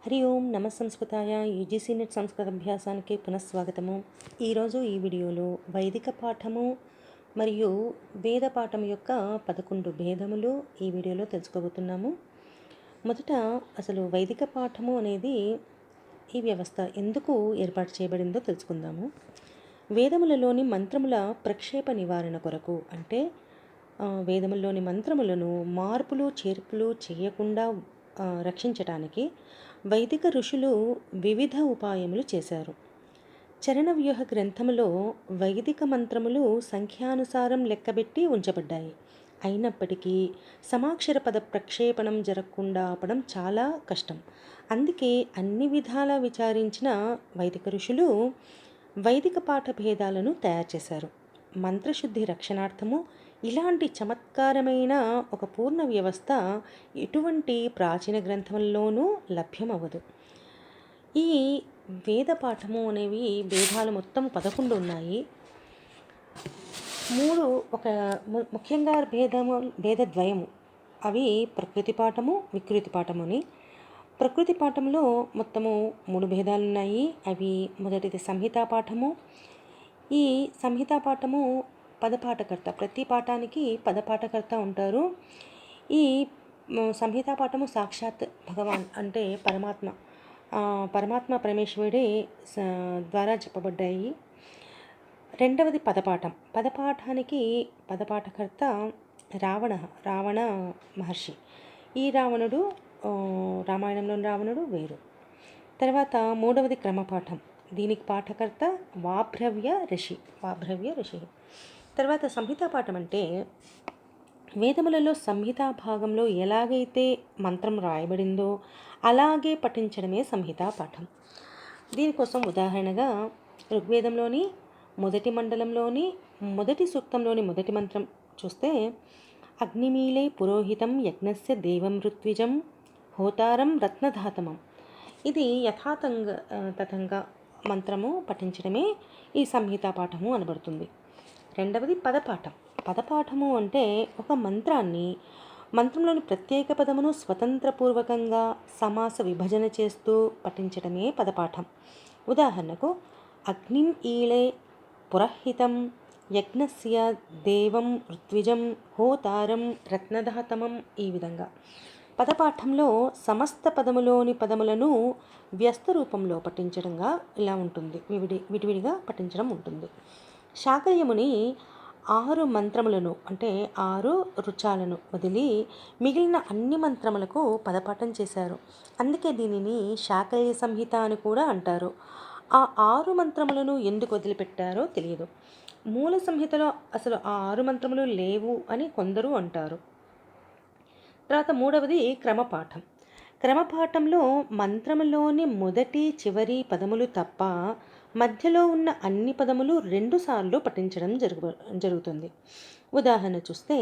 హరి ఓం నమ సంస్కృతాయ UGC net సంస్కృత అభ్యాసానికి పునఃస్వాగతము. ఈరోజు ఈ వీడియోలో వైదిక పాఠము మరియు వేద పాఠం యొక్క 11 భేదములు ఈ వీడియోలో తెలుసుకోబోతున్నాము. మొదట అసలు వైదిక పాఠము అనేది ఈ వ్యవస్థ ఎందుకు ఏర్పాటు చేయబడిందో తెలుసుకుందాము. వేదములలోని మంత్రముల ప్రక్షేప నివారణ కొరకు, అంటే వేదముల్లోని మంత్రములను మార్పులు చేర్పులు చేయకుండా రక్షించటానికి వైదిక ఋషులు వివిధ ఉపాయములు చేశారు. చరణవ్యూహ గ్రంథములో వైదిక మంత్రములు సంఖ్యానుసారం లెక్కబెట్టి ఉంచబడ్డాయి. అయినప్పటికీ సమాక్షర పద ప్రక్షేపణం జరగకుండా ఆపడం చాలా కష్టం. అందుకే అన్ని విధాలా విచారించిన వైదిక ఋషులు వైదిక పాఠ భేదాలను తయారు చేశారు. మంత్రశుద్ధి రక్షణార్థము ఇలాంటి చమత్కారమైన ఒక పూర్ణ వ్యవస్థ ఎటువంటి ప్రాచీన గ్రంథంలోనూ లభ్యమవ్వదు. ఈ వేద పాఠము అనేవి భేదాలు మొత్తం 11 ఉన్నాయి. ముఖ్యంగా భేదద్వయము, అవి ప్రకృతి పాఠము, వికృతి పాఠము అని. ప్రకృతి పాఠంలో మొత్తము 3 భేదాలు ఉన్నాయి. అవి మొదటిది సంహితా పాఠము. ఈ సంహితా పాఠము పదపాఠకర్త, ప్రతి పాఠానికి పదపాఠకర్త ఉంటారు. ఈ సంహితా పాఠము సాక్షాత్ భగవాన్ అంటే పరమాత్మ పరమేశ్వరుడే ద్వారా చెప్పబడ్డాయి. రెండవది పదపాఠం. పదపాఠానికి పదపాఠకర్త రావణ మహర్షి. ఈ రావణుడు రామాయణంలోని రావణుడు వేరు. తర్వాత మూడవది క్రమపాఠం. దీనికి పాఠకర్త వాభ్రవ్య ఋషి. తర్వాత సంహితా పాఠం అంటే వేదములలో సంహితా భాగంలో ఎలాగైతే మంత్రం రాయబడిందో అలాగే పఠించడమే సంహితా పాఠం. దీనికోసం ఉదాహరణగా ఋగ్వేదంలోని మొదటి మండలంలోని మొదటి సూక్తంలోని మొదటి మంత్రం చూస్తే, అగ్నిమీలే పురోహితం యజ్ఞస్య దేవం ఋత్విజం హోతారం రత్నధాతమం. ఇది తథంగా మంత్రము పఠించడమే ఈ సంహితా పాఠము అనబడుతుంది. రెండవది పదపాఠం. పదపాఠము అంటే ఒక మంత్రంలోని ప్రత్యేక పదమును స్వతంత్రపూర్వకంగా సమాస విభజన చేస్తూ పఠించడమే పదపాఠం. ఉదాహరణకు అగ్నిం ఈళే పురహితం యజ్ఞస్య దేవం ఋత్విజం హోతారం రత్నధాతమం. ఈ విధంగా పదపాఠంలో సమస్త పదములోని పదములను వ్యస్త రూపంలో పఠించడంగా ఇలా ఉంటుంది, విడివిడిగా పఠించడం ఉంటుంది. శాకల్యముని 6 మంత్రములను అంటే 6 రుచాలను వదిలి మిగిలిన అన్ని మంత్రములకు పదపాఠం చేశారు. అందుకే దీనిని శాకల్య సంహిత అని కూడా అంటారు. ఆ 6 మంత్రములను ఎందుకు వదిలిపెట్టారో తెలియదు. మూల సంహితలో అసలు ఆ 6 మంత్రములు లేవు అని కొందరు అంటారు. తర్వాత మూడవది క్రమపాఠం. క్రమపాఠంలో మంత్రములోని మొదటి చివరి పదములు తప్ప మధ్యలో ఉన్న అన్ని పదములు 2 సార్లు పఠించడం జరుగుతుంది. ఉదాహరణ చూస్తే,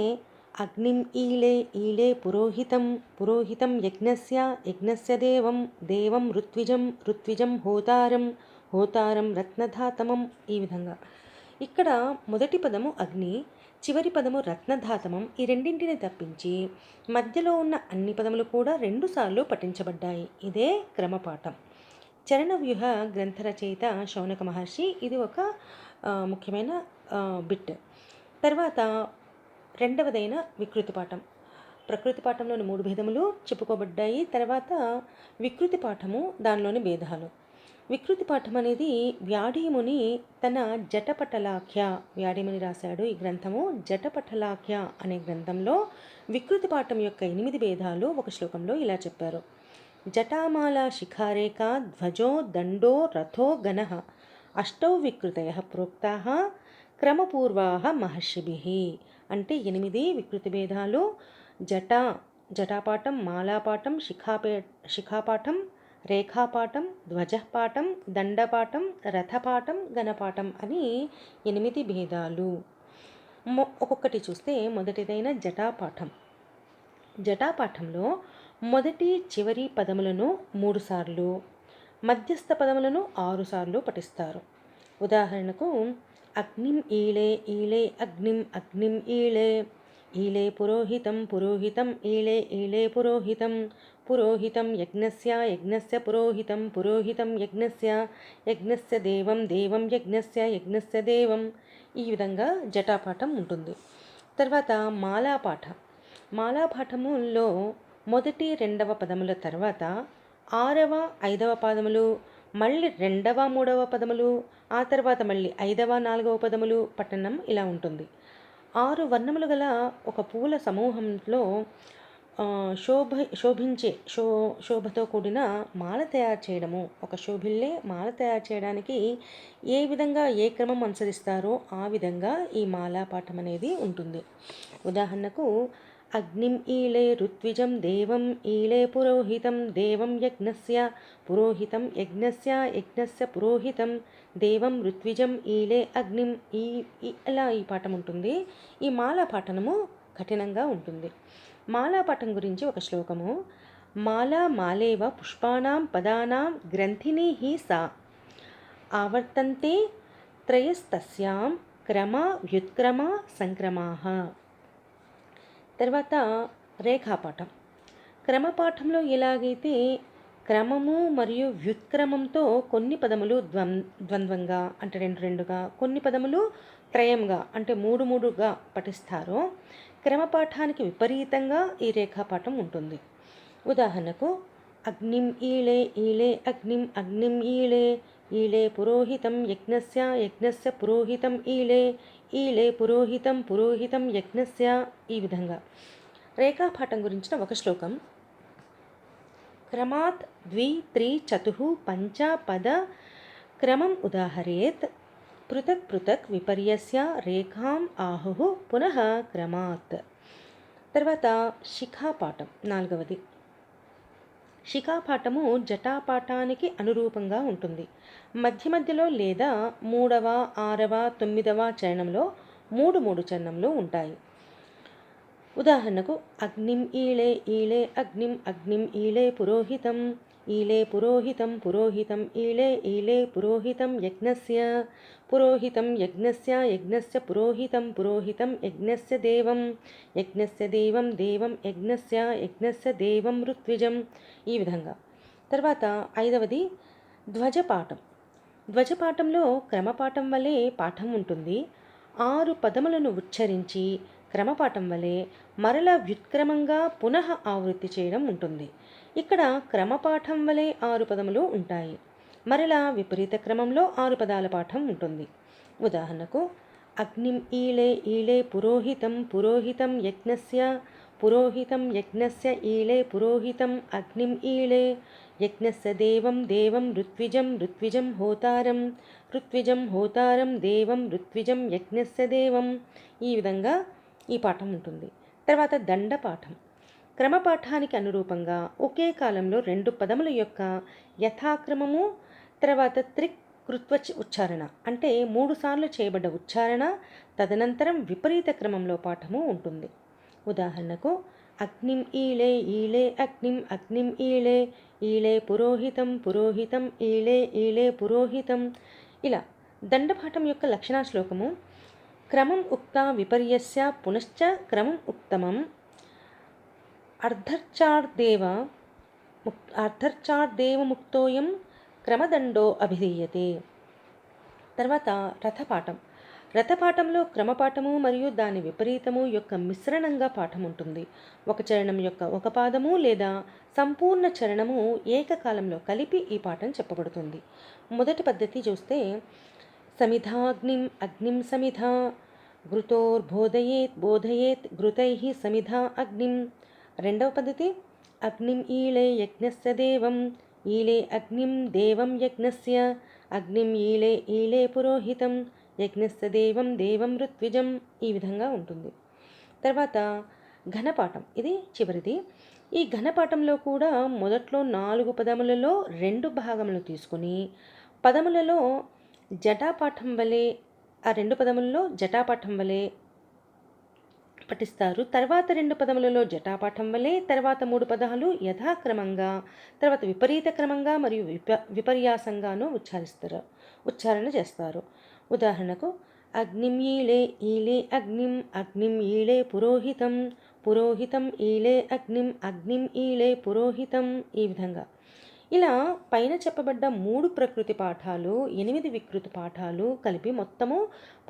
అగ్నిం ఈళే పురోహితం యజ్ఞస్య దేవం ఋత్విజం హోతారం రత్నధాతమం. ఈ విధంగా ఇక్కడ మొదటి పదము అగ్ని, చివరి పదము రత్నధాతమం. ఈ రెండింటిని తప్పించి మధ్యలో ఉన్న అన్ని పదములు కూడా 2 సార్లు పఠించబడ్డాయి. ఇదే క్రమపాఠం. చరణవ్యూహ గ్రంథ రచయిత శౌనక మహర్షి. ఇది ఒక ముఖ్యమైన బిట్. తర్వాత రెండవదైన వికృతి పాఠం. ప్రకృతి పాఠంలోని 3 భేదములు చెప్పుకోబడ్డాయి. తర్వాత వికృతి పాఠము, దానిలోని భేదాలు. వికృతి పాఠం అనేది వ్యాఢీముని తన జటపటలాఖ్య, వ్యాఢీముని రాశాడు ఈ గ్రంథము. జటపటలాఖ్య అనే గ్రంథంలో వికృతి పాఠం యొక్క 8 భేదాలు ఒక శ్లోకంలో ఇలా చెప్పారు. జటామాలా శిఖారేఖ ధ్వజో దండో రథో గణః అష్టౌ వికృతయః ప్రోక్తాః క్రమపూర్వాః మహర్షిభిః. అంటే 8 వికృతి భేదాలు: జటాపాఠం, మాలాపాఠం, శిఖాపాఠం, రేఖాపాఠం, ధ్వజపాఠం, దండపాఠం, రథపాఠం, గణపాఠం అని 8 భేదాలు. ఒక్కొక్కటి చూస్తే, మొదటిదైన జటాపాఠం. జటాపాఠంలో మొదటి చివరి పదములను 3 సార్లు, మధ్యస్థ పదములను 6 సార్లు పఠిస్తారు. ఉదాహరణకు అగ్నిం ఈళే అగ్నిం ఈళే పురోహితం ఈళే పురోహితం పురోహితం యజ్ఞస్య యజ్ఞస్య పురోహితం పురోహితం యజ్ఞస్య యజ్ఞస్య దేవం దేవం యజ్ఞస్య యజ్ఞస్య దేవం. ఈ విధంగా జటాపాఠం ఉంటుంది. తర్వాత మాలాపాఠ. మాలాపాఠములో మొదటి రెండవ పదముల తర్వాత 6వ 5వ పదములు, మళ్ళీ 2వ 3వ పదములు, ఆ తర్వాత మళ్ళీ 5వ 4వ పదములు పఠనం ఇలా ఉంటుంది. 6 వర్ణములు గల ఒక పూల సమూహంలో శోభతో కూడిన మాల తయారు చేయడము. ఒక శోభిల్లే మాల తయారు చేయడానికి ఏ విధంగా ఏ క్రమం అనుసరిస్తారో ఆ విధంగా ఈ మాలాపాఠం అనేది ఉంటుంది. ఉదాహరణకు అగ్నిం ఈళే ఋత్విజం దేవం ఈళే పురోహితం దేవం యజ్ఞస్య పురోహితం యజ్ఞస్య యజ్ఞస్య పురోహితం దేవం ఋత్విజం ఈళే అగ్నిం. ఇలా ఈ పాఠం ఉంటుంది. ఈ మాలా పాఠనము కఠినంగా ఉంటుంది. మాలా పాఠం గురించి ఒక శ్లోకము. మాలా మాలేవ పుష్పాణాం పదానాం గ్రంథిని హి సా ఆవర్తంతే త్రయస్తస్యాం క్రమ వ్యుత్క్రమ సంక్రమాః. తర్వాత రేఖాపాఠం. క్రమపాఠంలో ఎలాగైతే క్రమము మరియు వ్యుత్క్రమంతో కొన్ని పదములు ద్వంద్వంగా అంటే రెండు రెండుగా, కొన్ని పదములు త్రయంగా అంటే మూడు మూడుగా పఠిస్తారో, క్రమపాఠానికి విపరీతంగా ఈ రేఖాపాఠం ఉంటుంది. ఉదాహరణకు అగ్నిం ఈళే ఈళే అగ్నిం అగ్నిం ఈళే ఈళే పురోహితం యజ్ఞస్య యజ్ఞస్య పురోహితం ఈళే ఈళే పురోహితం పురోహితం యజ్ఞస్య. ఈ విధంగా రేఖాపాఠం గురించిన ఒక శ్లోకం. క్రమాత్ 2 3 4 5 పద క్రమం ఉదాహరేత్ పృథక్ పృథక్ విపర్యస్య రేఖాం ఆహుః పునః క్రమాత్. తర్వాత శిఖాపాఠం 4వది. శిఖాపాఠము జటాపాఠానికి అనురూపంగా ఉంటుంది. మధ్య మధ్యలో లేదా 3వ 6వ 9వ చరణంలో 3 చరణంలో ఉంటాయి. ఉదాహరణకు అగ్నిం ఈళే ఈళే అగ్నిం అగ్నిం ఈళే పురోహితం ఈళే పురోహితం పురోహితం ఈళే ఈళే పురోహితం యజ్ఞస్య పురోహితం యజ్ఞస్య యజ్ఞస్య పురోహితం పురోహితం యజ్ఞస్య దేవం యజ్ఞస్య దేవం దేవం యజ్ఞస్య యజ్ఞస్య దేవం ఋత్విజం. ఈ విధంగా. తర్వాత 5వది ధ్వజపాఠం. ధ్వజపాఠంలో క్రమపాఠం వలె పాఠం ఉంటుంది. 6 పదములను ఉచ్చరించి క్రమపాఠం వలె మరల వ్యుత్క్రమంగా పునః ఆవృత్తి చేయడం ఉంటుంది. ఇక్కడ క్రమపాఠం వలె 6 పదములు ఉంటాయి. మరలా విపరీత క్రమంలో 6 పదాల పాఠం ఉంటుంది. ఉదాహరణకు అగ్నిం ఈళే ఈళే పురోహితం పురోహితం యజ్ఞస్య పురోహితం యజ్ఞస్య ఈళే పురోహితం అగ్నిం ఈళే యజ్ఞస్య దేవం దేవం ఋత్విజం ఋత్విజం హోతారం ఋత్విజం హోతారం దేవం ఋత్విజం యజ్ఞస్య దేవం. ఈ విధంగా ఈ పాఠం ఉంటుంది. తర్వాత దండపాఠం. క్రమపాఠానికి అనురూపంగా ఒకే కాలంలో 2 పదముల యొక్క యథాక్రమము, తర్వాత త్రికృత్వ ఉచ్చారణ అంటే 3 సార్లు చేయబడ్డ ఉచ్చారణ, తదనంతరం విపరీత క్రమంలో పాఠము ఉంటుంది. ఉదాహరణకు అగ్నిం ఈళే ఈళే అగ్నిం అగ్నిం ఈళే ఈళే పురోహితం పురోహితం ఈళే ఈళే పురోహితం. ఇలా దండపాఠం యొక్క లక్షణ శ్లోకము. క్రమం ఉక్త విపర్యస్య పునశ్చ క్రమం ఉత్తమం అర్ధర్చార్దేవముక్తోయం క్రమదండో అభిధీయతే. తర్వాత రథపాఠం. రథపాఠంలో క్రమపాఠము మరియు దాని విపరీతము యొక్క మిశ్రణంగా పాఠం ఉంటుంది. ఒక చరణం యొక్క ఒక పాదము లేదా సంపూర్ణ చరణము ఏకకాలంలో కలిపి ఈ పాఠం చెప్పబడుతుంది. మొదటి పద్ధతి చూస్తే సమిధాగ్నిం అగ్నిం సమిధా ఘృతోర్బోధయేత్ బోధయేత్ ఘృతైః సమిధా అగ్నిం. రెండవ పద్ధతి అగ్నిం ఈళే యజ్ఞస్య దేవం ఈళే అగ్నిం దేవం యజ్ఞస్య అగ్నిం ఈళే ఈళే పురోహితం యజ్ఞస్య దేవం దేవం ఋత్విజం. ఈ విధంగా ఉంటుంది. తర్వాత ఘనపాఠం. ఇది చివరిది. ఈ ఘనపాఠంలో కూడా మొదట్లో 4 పదములలో 2 భాగములు తీసుకుని పదములలో జటాపాఠం వలె ఆ 2 పదములలో జటాపాఠం వలె పఠిస్తారు. తర్వాత 2 పదములలో జటాపాఠం వలె, తర్వాత 3 పదాలు యథాక్రమంగా, తర్వాత విపరీత క్రమంగా మరియు విపర్యాసంగాను ఉచ్చారణ చేస్తారు. ఉదాహరణకు అగ్నిం ఈళే ఈళే అగ్నిం అగ్నిం ఈళే పురోహితం పురోహితం ఈళే అగ్నిం, అగ్నిం ఈళే పురోహితం. ఈ విధంగా ఇలా పైన చెప్పబడ్డ 3 ప్రకృతి పాఠాలు, 8 వికృతి పాఠాలు కలిపి మొత్తము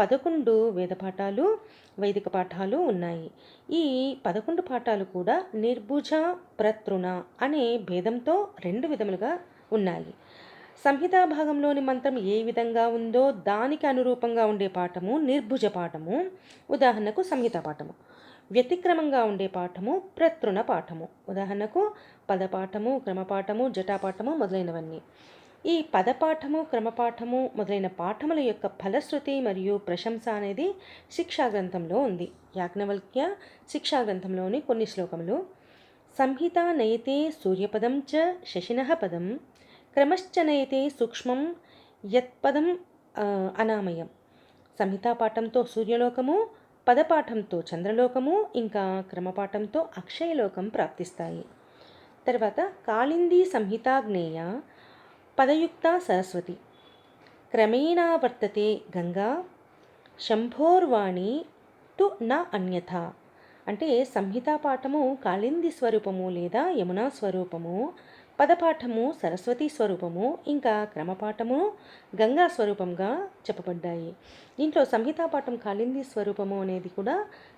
11 వేద పాఠాలు, వైదిక పాఠాలు ఉన్నాయి. ఈ 11 పాఠాలు కూడా నిర్భుజ, ప్రతృణ అనే భేదంతో 2 విధములుగా ఉన్నాయి. సంహితా భాగంలోని మంత్రం ఏ విధంగా ఉందో దానికి అనురూపంగా ఉండే పాఠము నిర్భుజ పాఠము, ఉదాహరణకు సంహితా పాఠము. వ్యతిక్రమంగా ఉండే పాఠము ప్రతృణ పాఠము, ఉదాహరణకు పదపాఠము, క్రమపాఠము, జటాపాఠము మొదలైనవన్నీ. ఈ పదపాఠము, క్రమపాఠము మొదలైన పాఠముల యొక్క ఫలశ్రుతి మరియు ప్రశంస అనేది శిక్షా గ్రంథంలో ఉంది. యాజ్ఞవల్క్య శిక్షా గ్రంథంలోని కొన్ని శ్లోకములు. సంహిత నయతే సూర్యపదం చ శశినః పదం, క్రమశ్చ నయతే సూక్ష్మం యత్పదం అనామయం. సంహితా పాఠంతో సూర్యలోకము, పదపాఠంతో చంద్రలోకము, ఇంకా క్రమపాఠంతో అక్షయలోకం ప్రాప్తిస్తాయి. తర్వాత కాళిందీ సంహితాజ్ఞేయ పదయుక్త సరస్వతి, క్రమేణా వర్తతే గంగా, శంభోర్వాణి తు న అన్యథా. అంటే సంహితా పాఠము కాళింది స్వరూపము లేదా యమునా స్వరూపము, పదపాఠము సరస్వతి స్వరూపము, ఇంకా క్రమపాఠము గంగా స్వరూపంగా చెప్పబడ్డాయి. దీంట్లో సంహితా పాఠం కాళింది స్వరూపము అనేది కూడా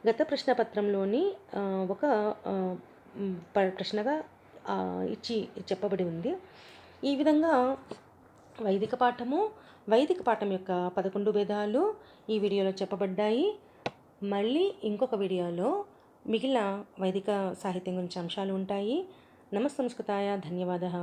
గత ప్రశ్నపత్రంలోని ఒక ప్రశ్నగా ఇచ్చి చెప్పబడి ఉంది. ఈ విధంగా వైదిక పాఠం యొక్క 11 భేదాలు ఈ వీడియోలో చెప్పబడ్డాయి. మళ్ళీ ఇంకొక వీడియోలో మిగిలిన వైదిక సాహిత్యం గురించి అంశాలు ఉంటాయి. నమస్సంస్కృతాయ ధన్యవాదः.